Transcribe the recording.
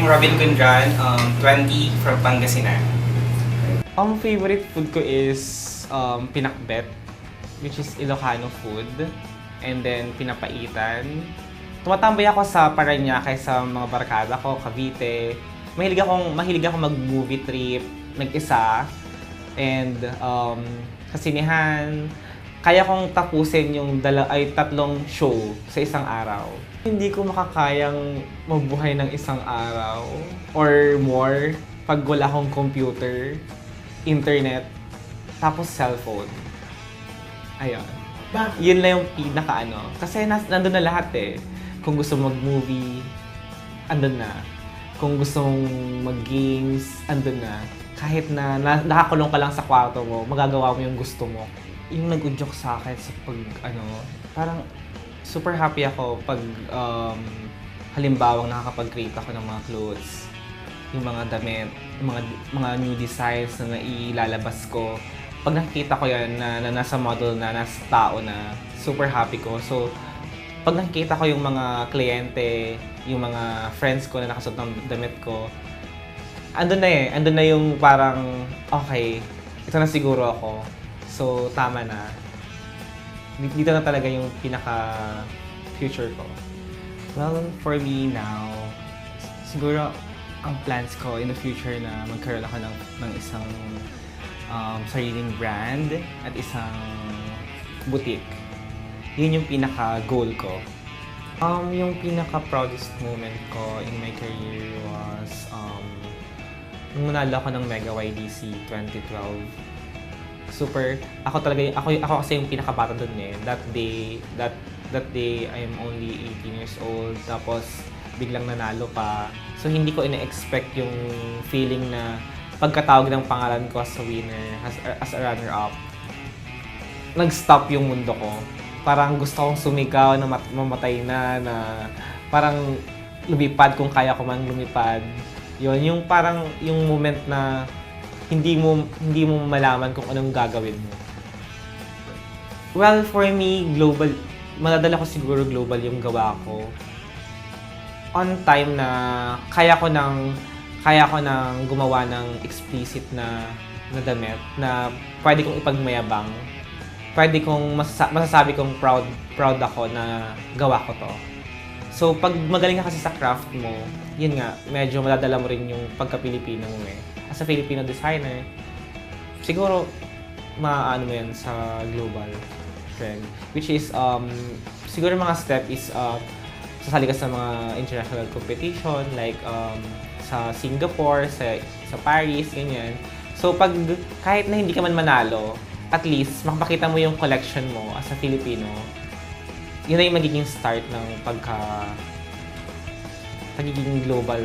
I'm Robin Cundran, 20 from Pangasinan. Ang favorite food ko is pinakbet, which is Ilocano food. And then pinapaitan. Tumatambay ako sa Parañaque sa mga barkada ko, Cavite. Mahilig akong mag-movie trip, mag-isa. And sa sinehan, kaya kong tapusin yung 3 show sa isang araw. Hindi ko makakayang mabuhay ng isang araw or more pag wala akong computer, internet, tapos cellphone. Ayun. Yun lang yung Kasi nandun na lahat eh. Kung gusto mag-movie, andun na. Kung gusto mong mag-games, andun na. Kahit na nakakulong ka lang sa kwarto mo, magagawa mo yung gusto mo. Yung nag-udyok sa akin sa parang super happy ako pag halimbawang nakakapag-create ako ng mga clothes, yung mga damit, yung mga new designs na nailalabas ko. Pag nakikita ko yan na nasa model na, nasa tao na, super happy ko. So, pag nakikita ko yung mga kliyente, yung mga friends ko na nakasuot ng damit ko, andun na yung parang, okay, ito na siguro ako. So, tama na. Dito na talaga yung pinaka-future ko. Well, for me now, siguro ang plans ko in the future na magkaroon ako ng isang sariling brand at isang boutique. Yun yung pinaka-goal ko. Yung pinaka-proudest moment ko in my career was nung nanalo ako ng Mega YDC 2012. Ako kasi yung pinakabata dun eh. That day, I am only 18 years old. Tapos, biglang nanalo pa. So, hindi ko ina-expect yung feeling na pagkatawag ng pangalan ko as a winner, as a runner-up. Nag-stop yung mundo ko. Parang gusto kong sumigaw na mamatay na parang lumipad kung kaya ko man lumipad. Yun, yung parang yung moment na hindi mo malaman kung anong gagawin mo. Well, for me, madadala ko siguro global yung gawa ko. On time na kaya ko nang gumawa ng explicit na damit na pwede kong ipagmayabang. Pwede kong masasabi kong proud ako na gawa ko to. So, pag magaling ka kasi sa craft mo, yun nga, medyo madadala mo rin yung pagka-Pilipino mo eh. As a Filipino designer, siguro maano mo yan sa global trend. Which is, siguro mga step is sasali ka sa mga international competition like sa Singapore, sa Paris, ganyan. So, kahit na hindi ka man manalo, at least makapakita mo yung collection mo as a Filipino, yun na yung magiging start ng pagiging global